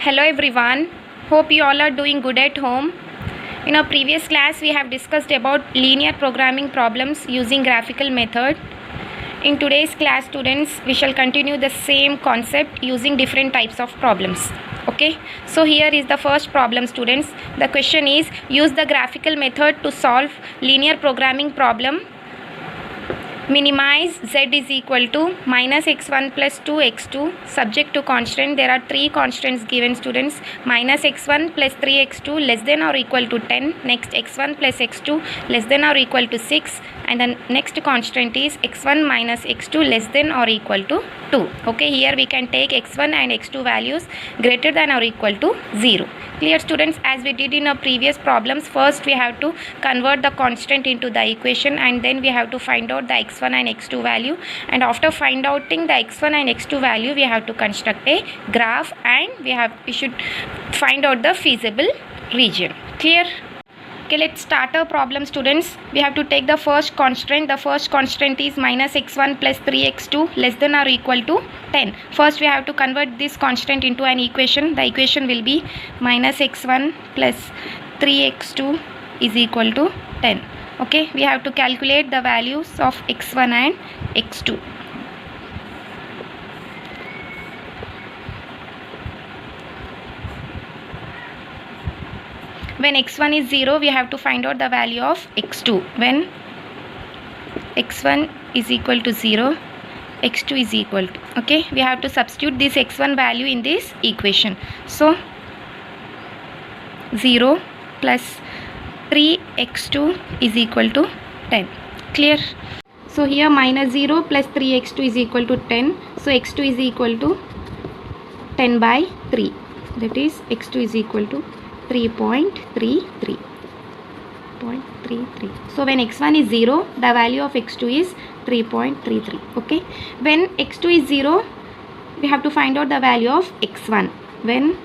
Hello everyone, hope you all are doing good at home. In our previous class we have discussed about linear programming problems using graphical method. In today's class students, we shall continue the same concept using different types of problems. Okay, so here is the first problem students. The question is, use the graphical method to solve linear programming problem. Minimize z is equal to minus x1 plus 2x2 subject to constant. There are three constants given students. Minus x1 plus 3x2 less than or equal to 10. Next x1 plus x2 less than or equal to 6. And the next constant is x1 minus x2 less than or equal to 2. Okay, here we can take x1 and x2 values greater than or equal to 0. Clear students? As we did in our previous problems, first we have to convert the constant into the equation and then we have to find out the x1 and x2 value, and after find outing the x1 and x2 value we have to construct a graph and we should find out the feasible region. Clear? Okay, let's start our problem students. We have to take the first constant. The first constant is minus x1 plus 3x2 less than or equal to 10. First we have to convert this constant into an equation. The equation will be minus x1 plus 3x2 is equal to 10. Okay, we have to calculate the values of x1 and x2. When x1 is 0, we have to find out the value of x2. When x1 is equal to 0, x2 is equal to, okay, we have to substitute this x1 value in this equation. So 0 plus 3x2 is equal to 10. Clear? So here minus 0 plus 3x2 is equal to 10. So x2 is equal to 10 by 3. That is x2 is equal to 3.33. So when x1 is 0, the value of x2 is 3.33. Okay. When x2 is 0, we have to find out the value of x1. When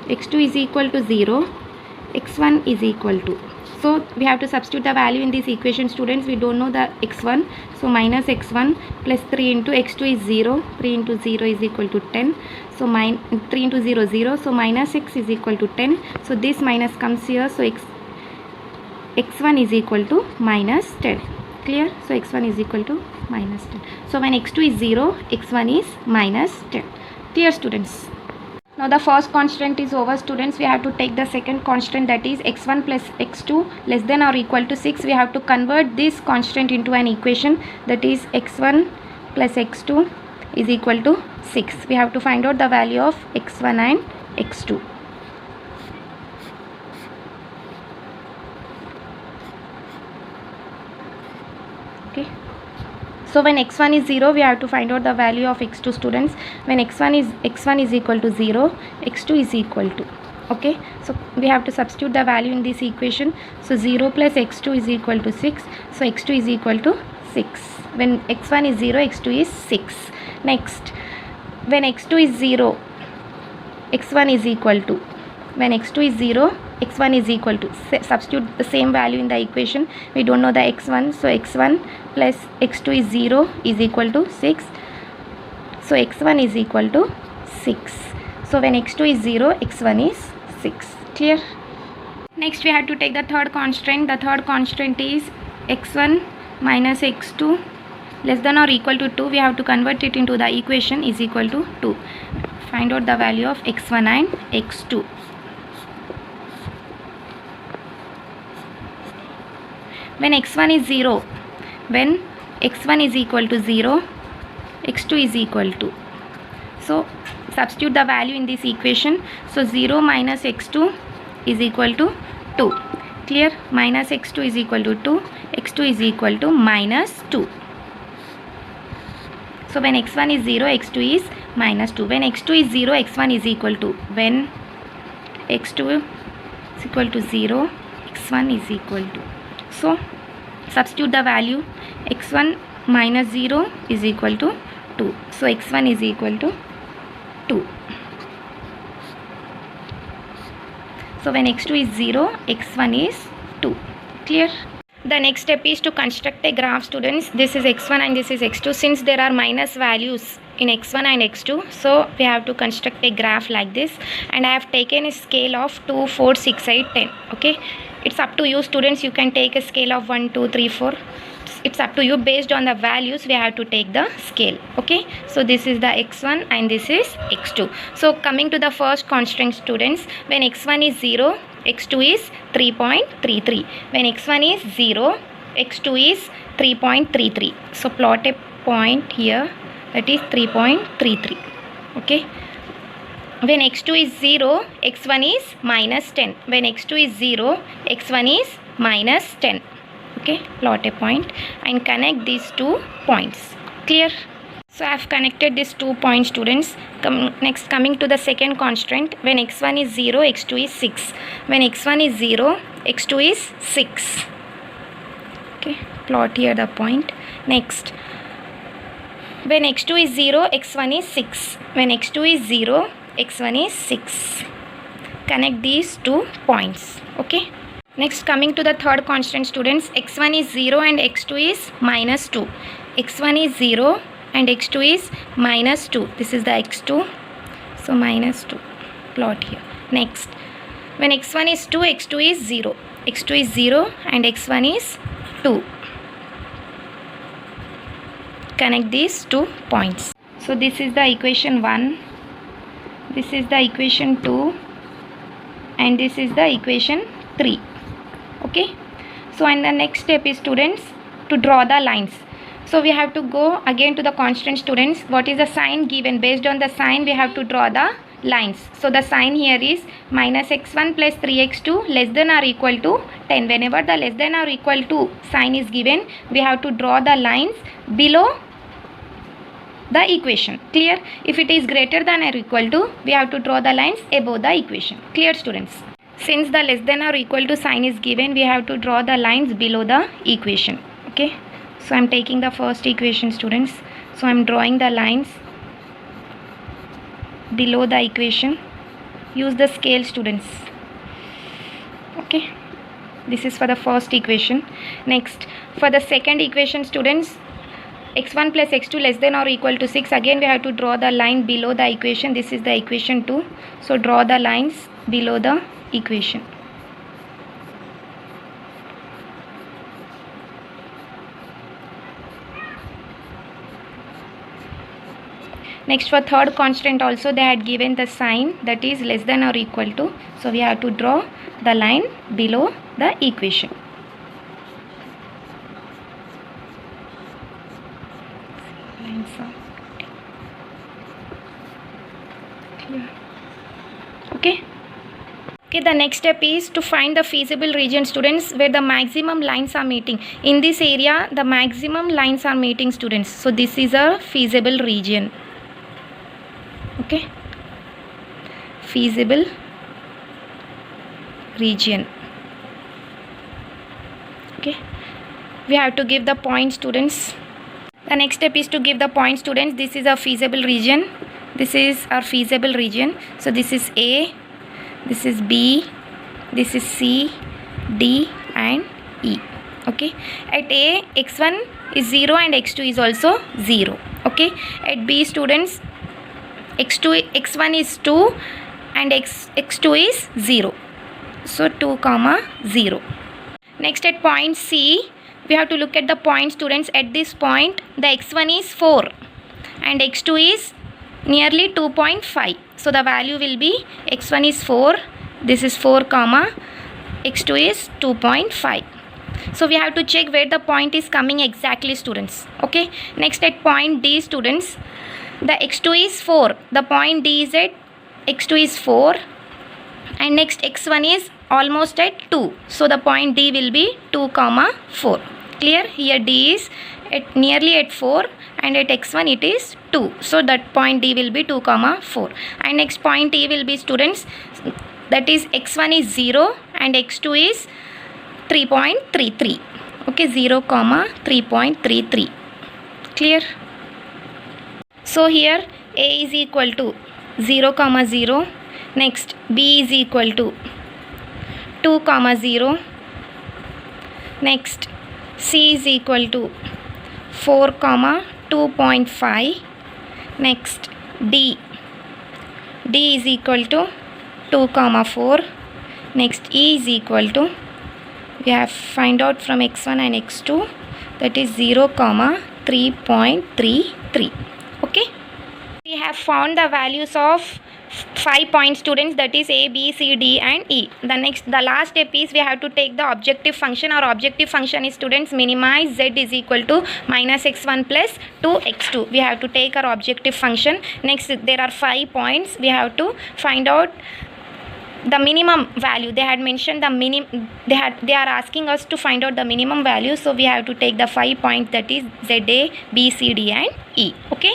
x2 is equal to 0, x1 is equal to. So we have to substitute the value in this equation students. We don't know the x1. So minus x1 plus 3 into x2 is 0. 3 into 0 is equal to 10. So 3 into 0 0. So minus x is equal to 10. So this minus comes here. So x1 is equal to minus 10. Clear? So x1 is equal to minus 10. So when x2 is 0, x1 is minus 10. Clear students? Now the first constant is over students. We have to take the second constant, that is x1 plus x2 less than or equal to 6. We have to convert this constant into an equation, that is x1 plus x2 is equal to 6. We have to find out the value of x1 and x2. Okay. So when x1 is 0, we have to find out the value of x2 students. When x1 is equal to 0, x2 is equal to. Okay. So we have to substitute the value in this equation. So 0 plus x2 is equal to 6. So x2 is equal to 6. When x1 is 0, x2 is 6. Next, when x2 is 0, x1 is equal to. When x2 is 0, x1 is equal to. Substitute the same value in the equation. We don't know the x1. So x1 plus x2 is 0 is equal to 6. So x1 is equal to 6. So when x2 is 0, x1 is 6. Clear? Next we have to take the third constant. The third constant is x1 minus x2 less than or equal to 2. We have to convert it into the equation, is equal to 2. Find out the value of x1 and x2. When x1 is 0, when x1 is equal to 0, x2 is equal to. So substitute the value in this equation. So 0 minus x2 is equal to 2. Clear? Minus x2 is equal to 2. x2 is equal to minus 2. So when x1 is 0, x2 is minus 2. When x2 is 0, x1 is equal to. When x2 is equal to 0, x1 is equal to. So substitute the value. x1 minus 0 is equal to 2. So x1 is equal to 2. So when x2 is 0, x1 is 2. Clear? The next step is to construct a graph students. This is x1 and this is x2. Since there are minus values in x1 and x2. So we have to construct a graph like this, and I have taken a scale of 2, 4, 6, 8, 10. Okay, it's up to you students. You can take a scale of 1, 2, 3, 4. It's up to you. Based on the values we have to take the scale. Okay, so this is the x1 and this is x2. So coming to the first constraint students, when x1 is 0, x2 is 3.33. when x1 is 0, x2 is 3.33. so plot a point here, that is 3.33. okay, when x2 is 0, x1 is minus 10. when x2 is 0, x1 is minus 10. okay, plot a point and connect these 2 points. Clear? So I have connected these 2 points students. Next, coming to the second constraint, when x1 is 0, x2 is 6. when x1 is 0, x2 is 6. okay, plot here the point. Next, when x2 is 0, x1 is 6. when x2 is 0, x1 is 6. Connect these 2 points. okay, next, coming to the third constant students, x1 is 0 and x2 is minus 2. x1 is 0 and x2 is minus 2. This is the x2. So minus 2. Plot here. Next, when x1 is 2, x2 is 0. x2 is 0 and x1 is 2. Connect these 2 points. So this is the equation 1. This is the equation 2. And this is the equation 3. okay, so and the next step is students to draw the lines. So we have to go again to the constant students. What is the sign given? Based on the sign we have to draw the lines. So the sign here is minus x1 plus 3x2 less than or equal to 10. Whenever the less than or equal to sign is given, we have to draw the lines below the equation. Clear? If it is greater than or equal to, we have to draw the lines above the equation. Clear students? Since the less than or equal to sign is given, we have to draw the lines below the equation. Okay, so I am taking the first equation students. So I am drawing the lines below the equation. Use the scale students. Okay, this is for the first equation. Next, for the second equation students, x1 plus x2 less than or equal to 6. Again we have to draw the line below the equation. This is the equation 2. So draw the lines below the equation. Next, for third constant also they had given the sign, that is less than or equal to. So we have to draw the line below the equation. Okay. Okay, the next step is to find the feasible region students where the maximum lines are meeting. In this area the maximum lines are meeting students. So this is a feasible region. Okay, feasible region. Okay, we have to give the point students. The next step is to give the point students. This is a feasible region. This is our feasible region. So this is A, this is B, this is C, D and E. Okay, at A x1 is 0 and x2 is also 0. Okay, at B students x1 is 2 and x2 is 0. So 2 comma 0. Next, at point C we have to look at the point students. At this point the x1 is 4 and x2 is nearly 2.5. So the value will be x1 is 4, this is 4 comma x2 is 2.5. So we have to check where the point is coming exactly students. Okay, next, at point D students, the x2 is 4, the point D is at x2 is 4 and next x1 is almost at 2. So the point D will be 2 comma 4. Clear? Here D is at nearly at 4 and at x1 it is 2. So that point D will be 2 comma 4. And next point E will be students, that is x1 is 0 and x2 is 3.33. Okay, 0 comma 3.33. Clear? So here A is equal to 0 comma 0. Next B is equal to 2 comma 0. Next C is equal to 4 comma 2.5. Next D is equal to 2 comma 4. Next E is equal to, we have find out from x1 and x2, that is 0 comma 3.33. okay, we have found the values of 5 point students, that is A, B, C, D and E. The last step is we have to take the objective function. Our objective function is, students, minimize z is equal to minus x1 plus 2x2. We have to take our objective function. Next, there are 5 points. We have to find out the minimum value. They had mentioned the they are asking us to find out the minimum value, so we have to take the 5 points, that is ZA, B, C, D and E. okay,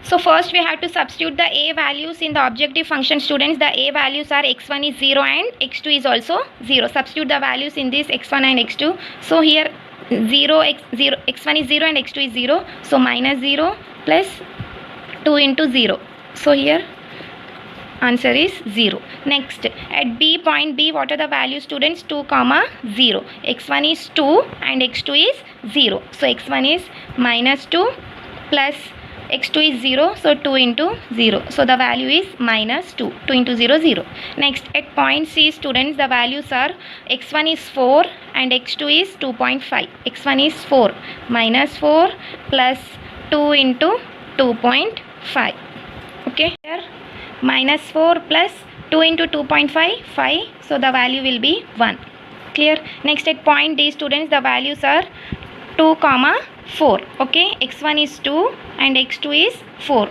so first we have to substitute the A values in the objective function, students. The A values are x1 is 0 and x2 is also 0. Substitute the values in this x1 and x2. So here x1 is 0 and x2 is 0. So minus 0 plus 2 into 0. So here answer is 0. Next, at B, point B, what are the values, students? 2 comma 0. x1 is 2 and x2 is 0. So x1 is minus 2 plus x2 is 0, so 2 into 0. So the value is minus 2. 2 into 0, 0. Next, at point C, students, the values are x1 is 4 and x2 is 2.5. x1 is 4 minus 4 plus 2 into 2.5. okay, here minus 4 plus 2 into 2.5, 5. So the value will be 1. Clear? Next, at point D, students, the values are 2 comma 4. okay, x1 is 2 and x2 is 4.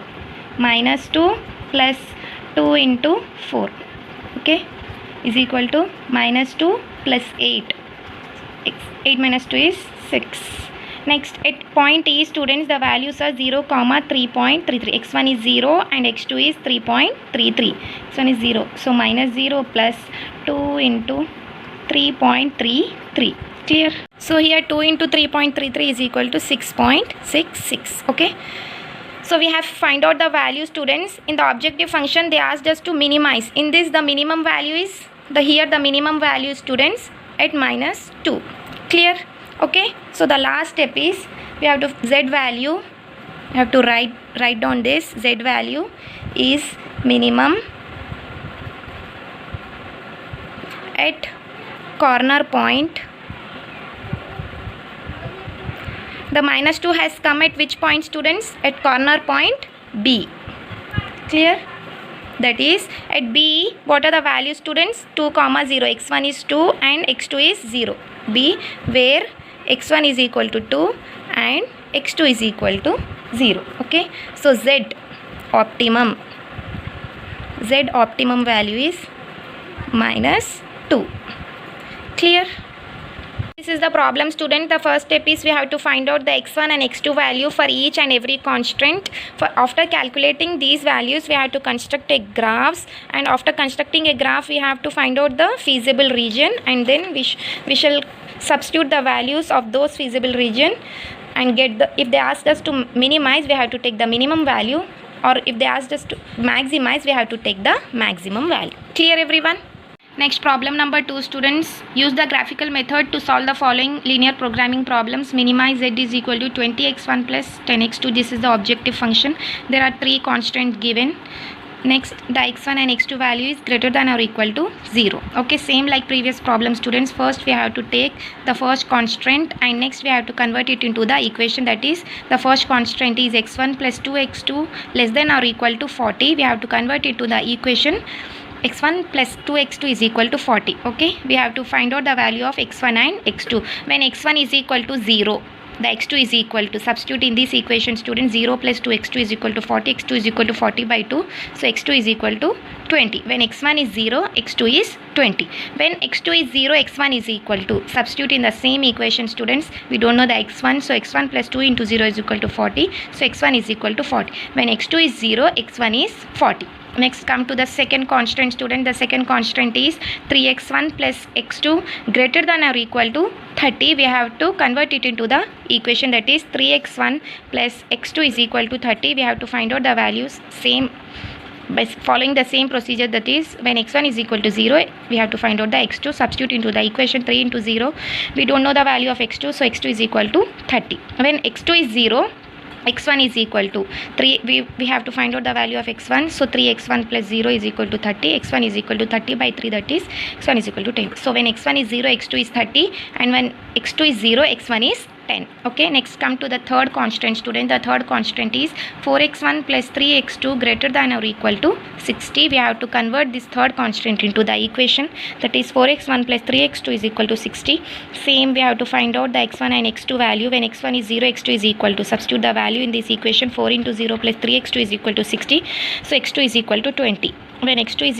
Minus 2 plus 2 into 4. okay, is equal to minus 2 plus 8. 8 minus 2 is 6. Next, at point E, students, the values are 0 comma 3.33. x1 is 0 and x2 is 3.33. x1 is 0. So minus 0 plus 2 into 3.33. Clear? So here 2 into 3.33 is equal to 6.66. okay, so we have find out the value, students. In the objective function, they asked us to minimize. In this, the minimum value is here the minimum value, students, at minus 2. Clear? okay, so the last step is we have to z value. We have to write down this. Z value is minimum at corner point. The minus 2 has come at which point, students? At corner point B. Clear? That is, at B, what are the values, students? 2 comma 0. x1 is 2 and x2 is 0. B, where x1 is equal to 2 and x2 is equal to 0. okay, so Z optimum value is minus 2. Clear? This is the problem, student. The first step is we have to find out the x1 and x2 value for each and every constant. After calculating these values, we have to construct a graphs, and after constructing a graph, we have to find out the feasible region, and then we shall substitute the values of those feasible region and get the, if they asked us to minimize, we have to take the minimum value, or if they asked us to maximize, we have to take the maximum value. Clear, everyone? Next, problem number 2, students. Use the graphical method to solve the following linear programming problems. Minimize z is equal to 20x1 plus 10x2. This is the objective function. There are 3 constants given. Next, the x1 and x2 value is greater than or equal to 0. Okay, same like previous problem, students. First, we have to take the first constant, and next we have to convert it into the equation. That is, the first constant is x1 plus 2x2 less than or equal to 40. We have to convert it to the equation x1 plus 2x2 is equal to 40. okay, we have to find out the value of x1 and x2. When x1 is equal to 0, the x2 is equal to, substitute in this equation, students, 0 plus 2x2 is equal to 40. x2 is equal to 40 by 2. So x2 is equal to 20. When x1 is 0, x2 is 20. When x2 is 0, x1 is equal to, substitute in the same equation, students. We don't know the x1, so x1 plus 2 into 0 is equal to 40. So x1 is equal to 40. When x2 is 0, x1 is 40. Next, come to the second constant, student. The second constant is 3x1 plus x2 greater than or equal to 30. We have to convert it into the equation, that is 3x1 plus x2 is equal to 30. We have to find out the values same by following the same procedure. That is, when x1 is equal to 0, we have to find out the x2. Substitute into the equation. 3 into 0. We don't know the value of x2, so x2 is equal to 30. When x2 is 0, x1 is equal to 3. We have to find out the value of x1. So 3x1 plus 0 is equal to 30. x1 is equal to 30 by 3, that is x1 is equal to 10. So when x1 is 0, x2 is 30, and when x2 is 0, x1 is 10. Okay, next come to the third constant, student. The third constant is 4x1 plus 3x2 greater than or equal to 60. We have to convert this third constant into the equation, that is 4x1 plus 3x2 is equal to 60. Same, we have to find out the x1 and x2 value. When x1 is 0, x2 is equal to, substitute the value in this equation. 4 into 0 plus 3x2 is equal to 60. So x2 is equal to 20. When x2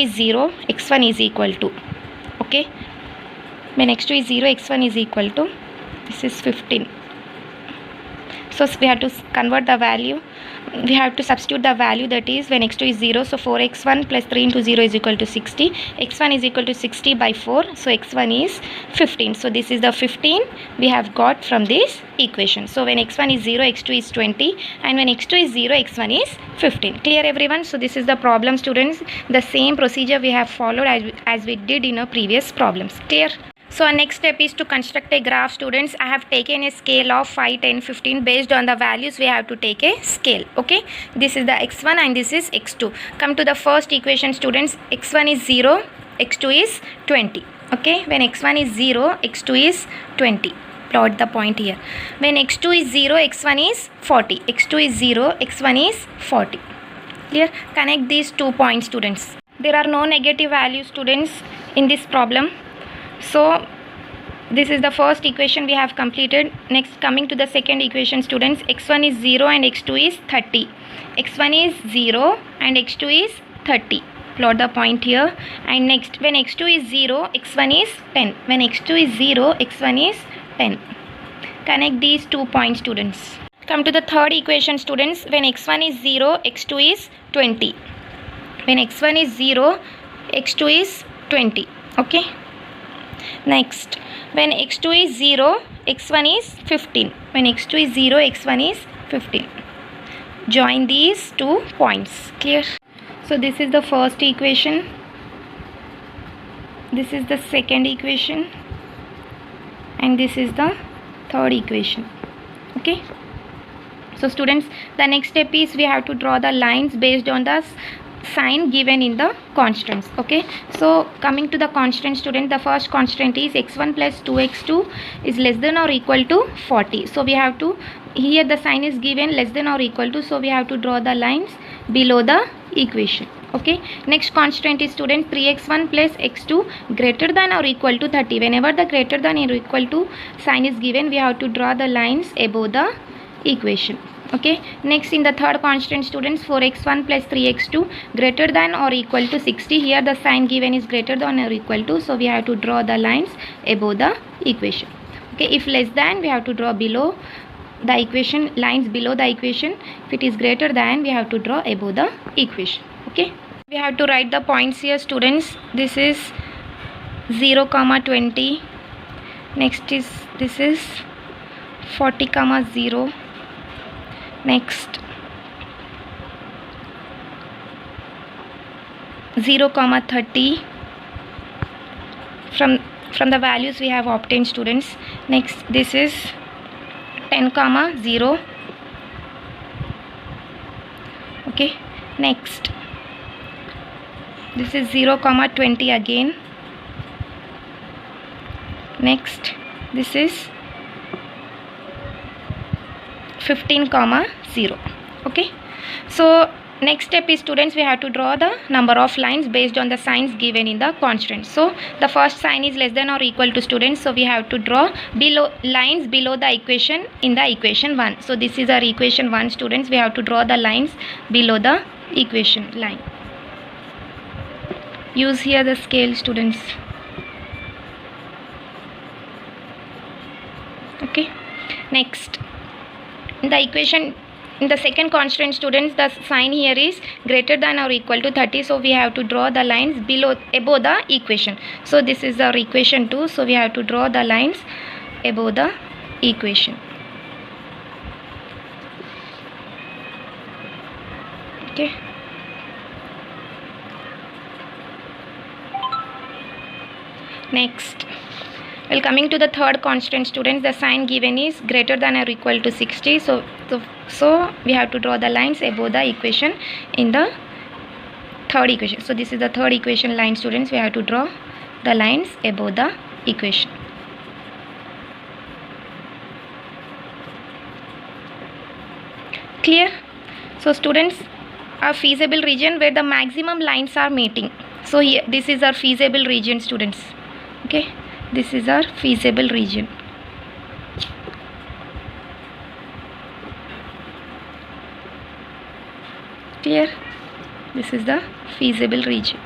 is 0, x1 is equal to, okay, when x2 is 0, x1 is equal to, this is 15. So we have to convert the value. We have to substitute the value, that is when x2 is 0. So 4x1 plus 3 into 0 is equal to 60. x1 is equal to 60 by 4. So x1 is 15. So this is the 15 we have got from this equation. So when x1 is 0, x2 is 20. And when x2 is 0, x1 is 15. Clear everyone? So this is the problem, students. The same procedure we have followed as we did in our previous problems. Clear? So our next step is to construct a graph, students. I have taken a scale of 5, 10, 15. Based on the values, we have to take a scale. Okay, this is the x1 and this is x2. Come to the first equation, students. x1 is 0, x2 is 20. Okay, when x1 is 0, x2 is 20. Plot the point here. When x2 is 0, x1 is 40. x2 is 0, x1 is 40. Clear? Connect these 2 points, students. There are no negative values, students, in this problem. So this is the first equation we have completed. Next, coming to the second equation, students. x1 is 0 and x2 is 30. x1 is 0 and x2 is 30. Plot the point here. And next, when x2 is 0, x1 is 10. When x2 is 0, x1 is 10. Connect these 2 points, students. Come to the third equation, students. When x1 is 0, x2 is 20. When x1 is 0, x2 is 20. Okay. Next, when x2 is 0, x1 is 15. When x2 is 0, x1 is 15. Join these 2 points. Clear? So this is the first equation. This is the second equation. And this is the third equation. Okay. So students, the next step is we have to draw the lines based on the sign given in the constants. Okay, so coming to the constant, student, the first constant is x1 plus 2x2 is less than or equal to 40. So we have to, here the sign is given less than or equal to, so we have to draw the lines below the equation. Okay, next constant is, student, 3x1 plus x2 greater than or equal to 30. Whenever the greater than or equal to sign is given, we have to draw the lines above the equation. Okay, next in the third constant, students, 4x1 plus 3x2 greater than or equal to 60. Here the sign given is greater than or equal to, so we have to draw the lines above the equation. Okay, if less than, we have to draw below the equation, lines below the equation. If it is greater than, we have to draw above the equation. Okay, we have to write the points here, students. This is 0, 20. Next is, this is 40, 0. Next 0, 30 from the values we have obtained, students. Next, this is 10, 0. Okay, next this is 0, 20 again. Next, this is 15, 0. Okay, so next step is, students, we have to draw the number of lines based on the signs given in the constant. So the first sign is less than or equal to, students, so we have to draw below lines below the equation in the equation 1. So this is our equation 1, students. We have to draw the lines below the equation line. Use here the scale, students. Okay, next, in the equation, in the second constant, students, the sign here is greater than or equal to 30. So we have to draw the lines above the equation. So this is our equation 2. So we have to draw the lines above the equation. Okay. Next, Well, coming to the third constant, students, the sign given is greater than or equal to 60. So we have to draw the lines above the equation in the third equation. So this is the third equation line, students. We have to draw the lines above the equation. Clear? So students, a feasible region where the maximum lines are meeting. So here, this is our feasible region, students. Okay, this is our feasible region. Clear? This is the feasible region.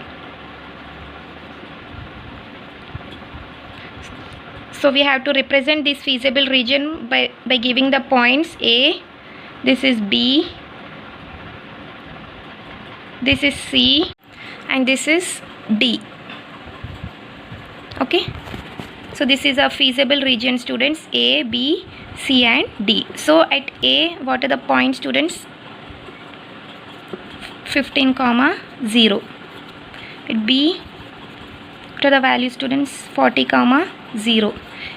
So we have to represent this feasible region by giving the points A, this is B, this is C, and this is D. Okay, so this is a feasible region, students, A, B, C and D. So at A, what are the points, students? 15, 0. At B, what are the values, students? 40, 0.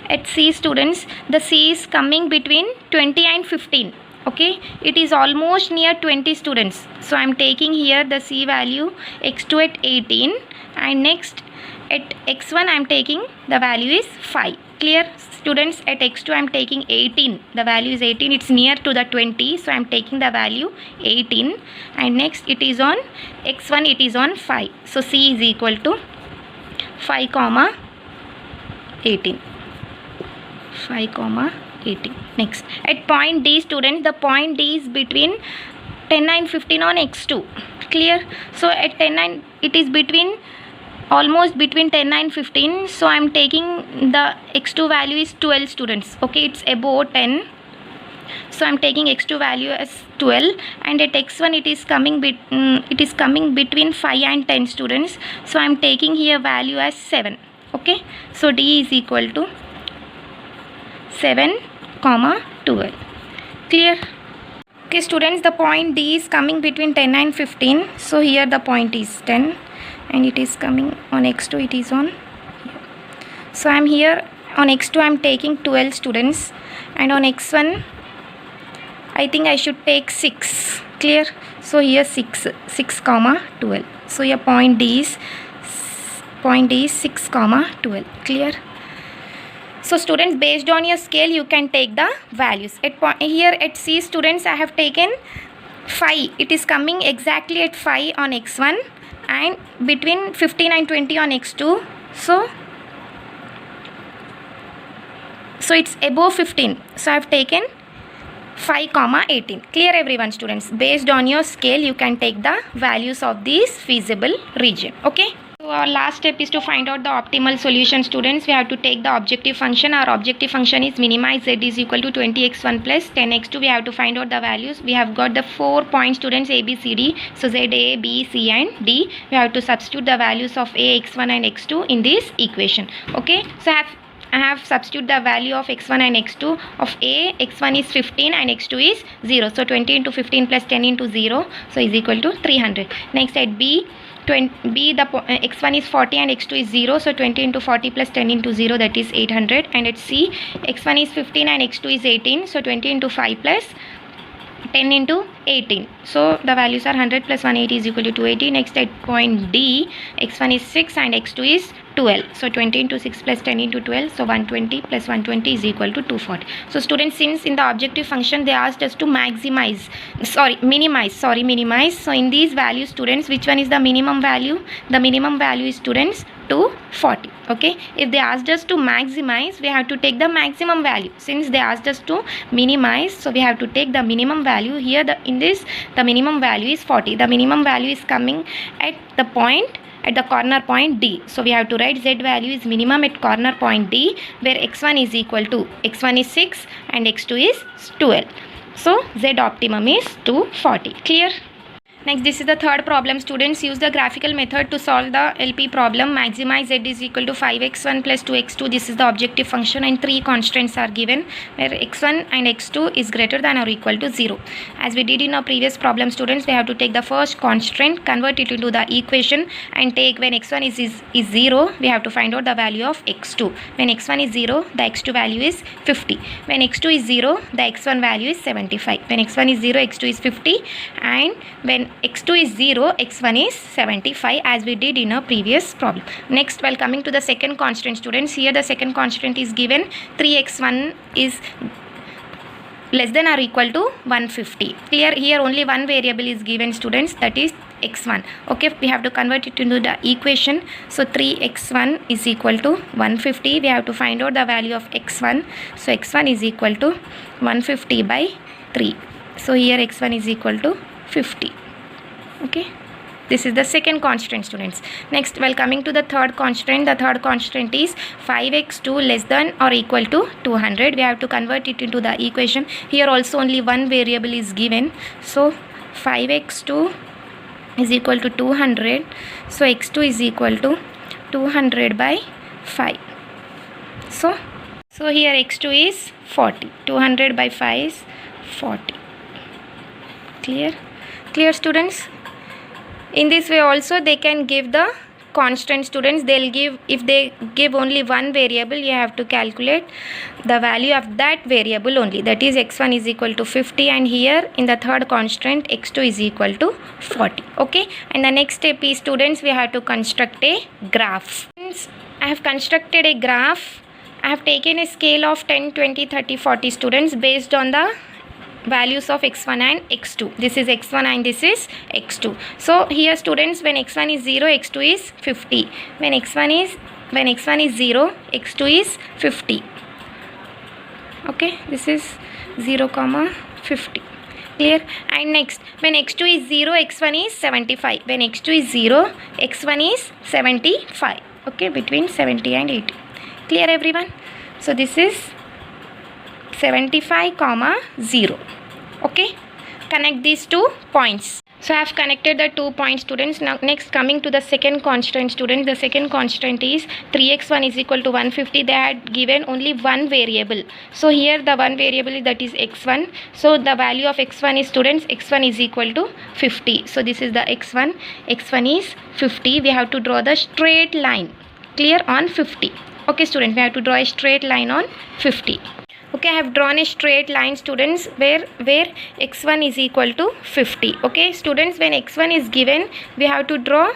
At C, students, the C is coming between 20 and 15. Okay, it is almost near 20, students. So I am taking here the C value x2 at 18, and next at x1 I am taking the value is 5. Clear, students? At x2 I am taking 18. The value is 18. It's near to the 20. So I am taking the value 18. And next it is on x1, it is on 5. So C is equal to 5, 18. 5, 18. Next, at point D, students, the point D is between 10 and 15 on x2. Clear? So at 10 and it is between almost between 10 and 15. So I am taking the x2 value is 12, students. Okay, it's above 10. So I am taking x2 value as 12, and at x1 it is coming between 5 and 10, students. So I am taking here value as 7. Okay, so D is equal to 7, 12. Clear? Okay, students, the point D is coming between 10 and 15. So here the point is 10, and it is coming on x2, it is on here. So I am here on x2 I am taking 12, students, and on x1 I think I should take 6. Clear? So here 6, 12. So your point D is 6, 12. Clear? So students, based on your scale you can take the values. Here at C, students, I have taken 5. It is coming exactly at 5 on x1 and between 15 and 20 on x2. So it's above 15. So I have taken 5, 18. Clear, everyone, students? Based on your scale you can take the values of this feasible region. Okay. So our last step is to find out the optimal solution, students. We have to take the objective function. Our objective function is minimize z is equal to 20x1 plus 10x2. We have to find out the values. We have got the 4 points, students, A, B, C, D. So z, A, B, C and D. We have to substitute the values of A, x1 and x2 in this equation. Okay. So I have substitute the value of x1 and x2 of A. x1 is 15 and x2 is 0. So 20 into 15 plus 10 into 0. So is equal to 300. Next at B, the x1 is 40 and x2 is 0. So 20 into 40 plus 10 into 0, that is 800. And at C, x1 is 15 and x2 is 18. So 20 into 5 plus 10 into 18. So the values are 100 plus 180 is equal to 280. Next at point D, x1 is 6 and x2 is 12. So 20 into 6 plus 10 into 12. So 120 plus 120 is equal to 240. So students, since in the objective function they asked us to minimize. So in these values, students, which one is the minimum value? The minimum value is, students, 240. Okay, if they asked us to maximize, we have to take the maximum value. Since they asked us to minimize, so we have to take the minimum value. Here the minimum value is 40. The minimum value is coming at the corner point D. So we have to write z value is minimum at corner point D, where x1 is equal to, x1 is 6 and x2 is 12. So z optimum is 240. Clear? Next, this is the third problem. Students, use the graphical method to solve the LP problem. Maximize z is equal to 5x1 plus 2x2. This is the objective function, and three constants are given where x1 and x2 is greater than or equal to 0. As we did in our previous problem, students, we have to take the first constant, convert it into the equation, and take when x1 is 0, we have to find out the value of x2. When x1 is 0, the x2 value is 50. When x2 is 0, the x1 value is 75. When x1 is 0, x2 is 50, and when x2 is 0, x1 is 75, as we did in a previous problem. Next, while coming to the second constant, students, here the second constant is given 3x1 is less than or equal to 150. Clear? Here only one variable is given, students, that is x1. Okay, we have to convert it into the equation. So 3x1 is equal to 150. We have to find out the value of x1. So x1 is equal to 150 by 3. So here x1 is equal to 50. Okay, this is the second constant, students. Next, while coming to the third constant, the third constant is 5x2 less than or equal to 200. We have to convert it into the equation. Here also only one variable is given. So 5x2 is equal to 200. So x2 is equal to 200 by 5. So here x2 is 40. 200 by 5 is 40. Clear, students? In this way also they can give the constant, students. They'll give, if they give only one variable, you have to calculate the value of that variable only, that is x1 is equal to 50, and here in the third constant x2 is equal to 40. Okay, and the next step is, students, we have to construct a graph. I have constructed a graph. I have taken a scale of 10, 20, 30, 40, students, based on the values of x1 and x2. This is x1 and this is x2. So here, students, when x1 is 0, x2 is 50. When x1 is 0, x2 is 50. Okay, this is 0, 50. Clear? And next, when x2 is 0, x1 is 75. When x2 is 0, x1 is 75. Okay, between 70 and 80. Clear, everyone? So this is 75, 0. Okay, connect these 2 points. So I have connected the 2 points, students. Now next, coming to the second constant, students. The second constant is 3x1 is equal to 150. They had given only one variable. So here the one variable that is x1. So the value of x1 is, students, x1 is equal to 50. So this is the x1. x1 is 50. We have to draw the straight line. Clear? On 50. Okay, students, we have to draw a straight line on 50. Okay, I have drawn a straight line, students, where x1 is equal to 50. Okay, students, when x1 is given, we have to draw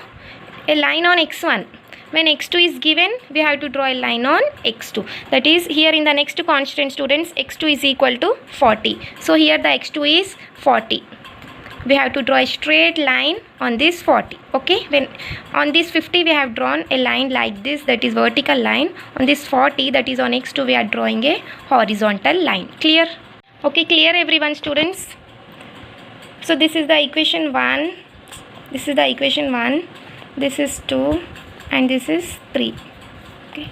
a line on x1. When x2 is given, we have to draw a line on x2. That is, here in the next constant, students, x2 is equal to 40. So here the x2 is 40. We have to draw a straight line on this 40. Okay, when on this 50 we have drawn a line like this, that is vertical line. On this 40, that is on x2, we are drawing a horizontal line. Clear? Okay, clear, everyone, students? So this is the equation 1, this is the equation 1, this is 2, and this is 3. Okay,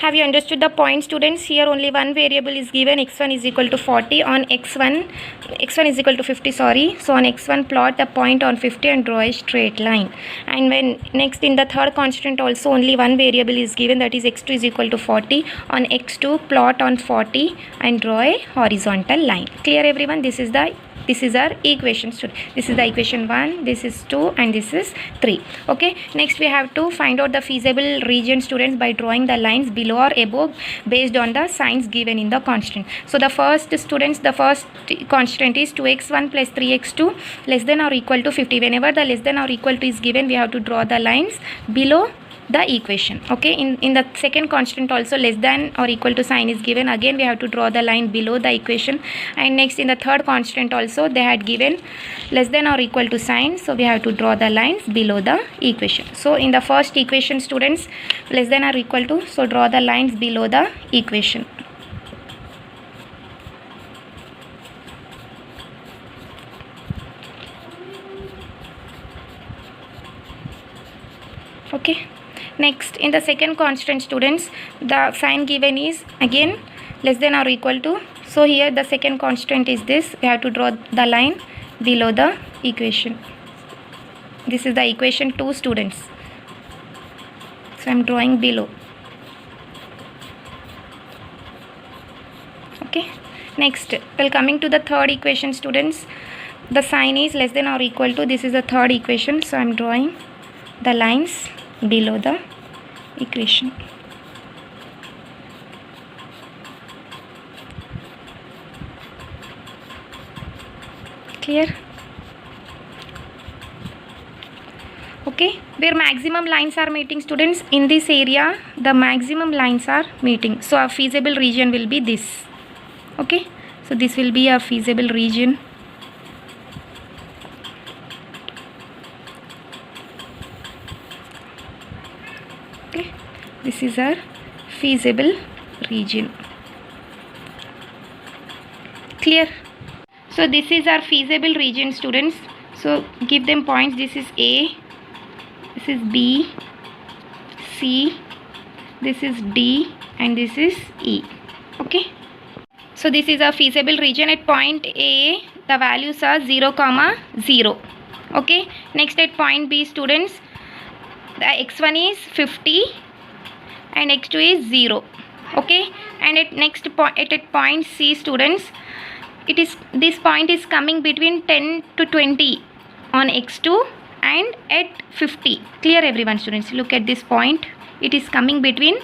have you understood the point, students? Here only one variable is given, x1 is equal to 40. On x1 is equal to 50, sorry. So on x1, plot the point on 50 and draw a straight line. And when next, in the third constant also only one variable is given, that is x2 is equal to 40. On x2, plot on 40 and draw a horizontal line. Clear, everyone? This is our equation, student. This is the equation 1, this is 2, and this is 3. Okay, next we have to find out the feasible region, students, by drawing the lines below or above based on the signs given in the constant. So the first, students, the first constant is 2x1 plus 3x2 less than or equal to 50. Whenever the less than or equal to is given, we have to draw the lines below the equation. Okay, in the second constant also less than or equal to sign is given, again we have to draw the line below the equation. And next, in the third constant also they had given less than or equal to sign, so we have to draw the lines below the equation. So in the first equation, students, less than or equal to, so draw the lines below the equation. Okay, next, in the second constant, students, the sign given is again less than or equal to. So here the second constant is this. We have to draw the line below the equation. This is the equation 2, students. So I am drawing below. Okay. Next, well, coming to the third equation, students. The sign is less than or equal to. This is the third equation. So I am drawing the lines below the equation. Clear? Okay, where maximum lines are meeting, students, in this area the maximum lines are meeting, so a feasible region will be this. Okay, so this will be a feasible region. Okay, this is our feasible region. Clear? So this is our feasible region, students. So give them points. This is A, this is B, C, this is D, and this is E. Okay, so this is a feasible region. At point A the values are 0, 0. Okay, next at point B, students, the x1 is 50 and x2 is 0. Okay, and at next point at point C, students, it is, this point is coming between 10 to 20 on x2 and at 50. Clear, everyone, students? Look at this point, it is coming between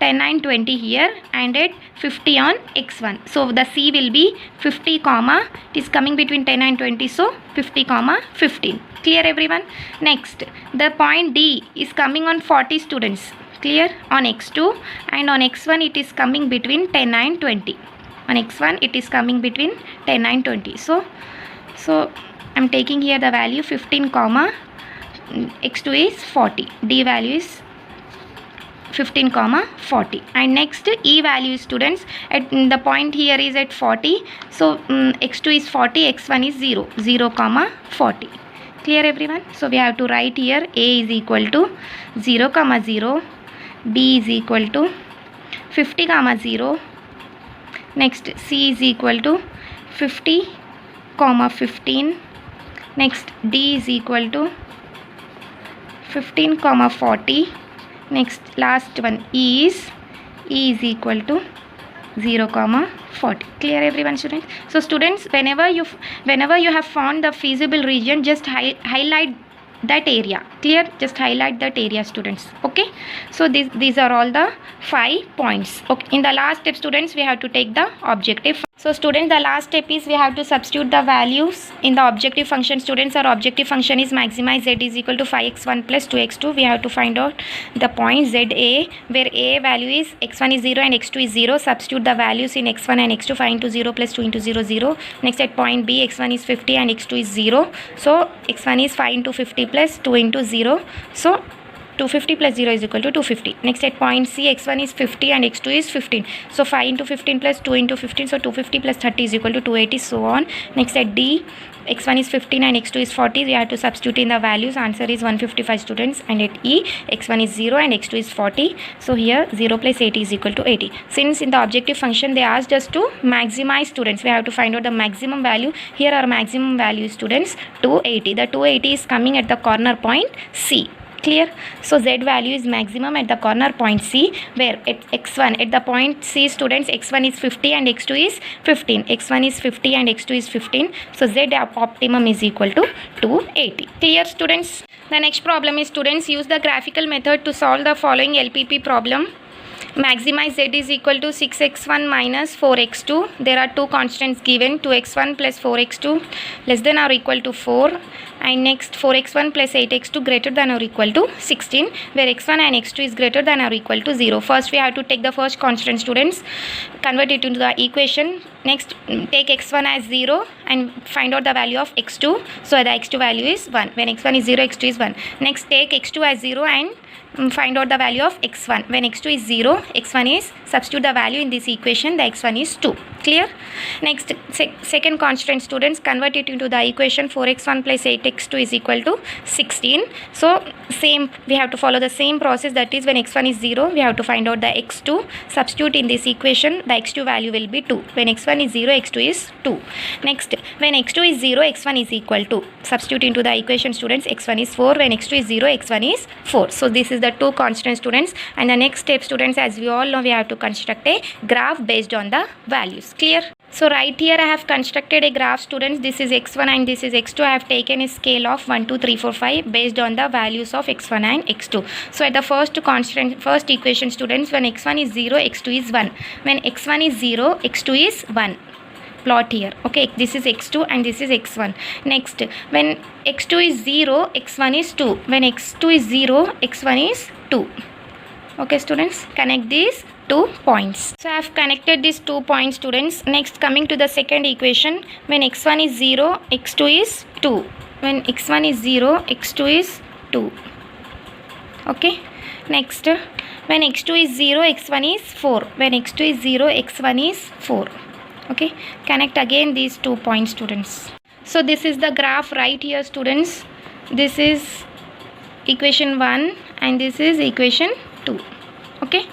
10 and 20 here and at 50 on x1. So the C will be 50 comma, it is coming between 10 and 20, so 50 comma 15. Clear, everyone? Next, the point D is coming on 40, students. Clear, on x2, and on x1 it is coming between 10 and 20. On x1 it is coming between 10 and 20. So I am taking here the value 15 comma x2 is 40. D value is 15 comma 40. And next E value, students, at the point here is at 40. So x2 is 40, x1 is 0. 0 comma 40. Clear, everyone? So we have to write here A is equal to 0 comma 0. B is equal to 50 comma 0. Next, C is equal to 50 comma 15. Next, D is equal to 15 comma 40. Next, last one, E is equal to 0 comma 40. Clear, everyone, students? So students, whenever you have found the feasible region, just highlight that area. Clear? Just highlight that area, students. Okay, so these are all the 5 points. Okay, in the last step, students, we have to take the objective. So students, the last step is we have to substitute the values in the objective function. Students, our objective function is maximize z is equal to 5x1 plus 2x2. We have to find out the point za, where a value is x1 is 0 and x2 is 0. Substitute the values in x1 and x2. 5 into 0 plus 2 into 0, 0. Next, at point B, x1 is 50 and x2 is 0. So x1 is 5 into 50 plus 2 into 0. So 250 plus 0 is equal to 250. Next, at point C, x1 is 50 and x2 is 15. So 5 into 15 plus 2 into 15. So 250 plus 30 is equal to 280, so on. Next, at D, x1 is 15 and x2 is 40. We have to substitute in the values. Answer is 155, students. And at E, x1 is 0 and x2 is 40. So here 0 plus 80 is equal to 80. Since in the objective function they asked us to maximize, students, we have to find out the maximum value. Here our maximum value, students, 280. The 280 is coming at the corner point C. Clear? So z value is maximum at the corner point C, where at x1 at the point C, students, x1 is 50 and x2 is 15. x1 is 50 and x2 is 15. So z optimum is equal to 280. Clear, students? The next problem is, students, use the graphical method to solve the following LPP problem. Maximize z is equal to 6x1 minus 4x2. There are two constants given, 2x1 plus 4x2 less than or equal to 4. And next, 4x1 plus 8x2 greater than or equal to 16, where x1 and x2 is greater than or equal to 0. First, we have to take the first constant, students, convert it into the equation. Next, take x1 as 0 and find out the value of x2. So the x2 value is 1. When x1 is 0, x2 is 1. Next, take x2 as 0 and find out the value of x1. When x2 is 0, x1 is, substitute the value in this equation, the x1 is 2. Clear? Next, second constant, students, convert it into the equation. 4x1 plus 8x x2 is equal to 16. So same, we have to follow the same process, that is when x1 is 0 we have to find out the x2. Substitute in this equation, the x2 value will be 2. When x1 is 0 x2 is 2. Next, when x2 is 0 x1 is equal to, substitute into the equation students, x1 is 4. When x2 is 0 x1 is 4. So this is the two constant students. And the next step students, as we all know, we have to construct a graph based on the values. Clear? So right here I have constructed a graph students. This is x1 and this is x2. I have taken a scale of 1, 2, 3, 4, 5 based on the values of x1 and x2. So at the first equation students, when x1 is 0 x2 is 1. When x1 is 0 x2 is 1. Plot here. Okay, this is x2 and this is x1. Next, when x2 is 0 x1 is 2. When x2 is 0 x1 is 2. Okay students, connect these 2 points. So I have connected these 2 points students. Next, coming to the second equation, when x1 is 0 x2 is 2. When x1 is 0 x2 is 2. Okay. Next, when x2 is 0 x1 is 4. When x2 is 0 x1 is 4. Okay, connect again these 2 points students. So this is the graph right here students. This is equation 1 and this is equation 2. Okay,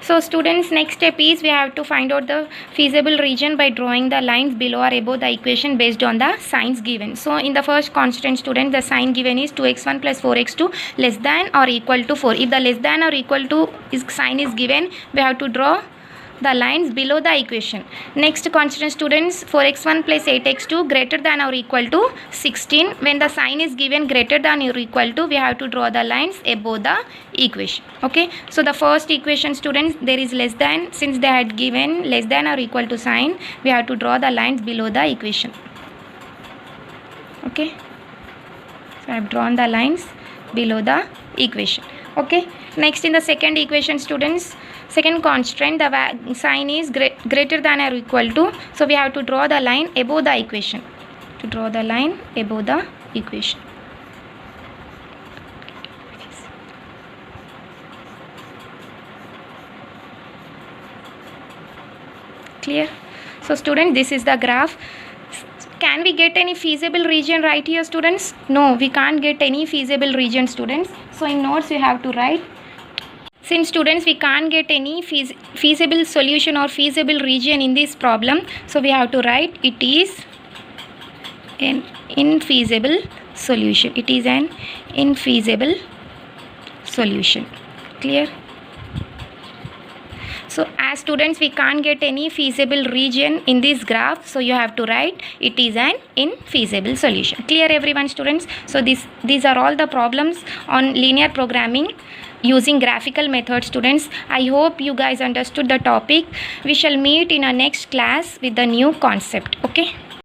so students, next step is we have to find out the feasible region by drawing the lines below or above the equation based on the signs given. So in the first constant student, the sign given is 2x1 plus 4x2 less than or equal to 4. If the less than or equal to sign is given, we have to draw the lines below the equation. Next constant students, 4x1 plus 8x2 greater than or equal to 16. When the sign is given greater than or equal to, we have to draw the lines above the equation. Okay, so the first equation students, there is less than, since they had given less than or equal to sign, we have to draw the lines below the equation. Okay, so I have drawn the lines below the equation. Okay, next in the second equation students, second constant, the sign is greater than or equal to, so we have to draw the line above the equation. To draw the line above the equation. Clear? So student, this is the graph. Can we get any feasible region right here students? No, we can't get any feasible region students. So in notes you have to write, since students we can't get any feasible solution or feasible region in this problem, so we have to write it is an infeasible solution. It is an infeasible solution. Clear? So as students we can't get any feasible region in this graph, so you have to write it is an infeasible solution. Clear everyone students? So these are all the problems on linear programming using graphical method students. I hope you guys understood the topic. We shall meet in our next class with the new concept. Okay.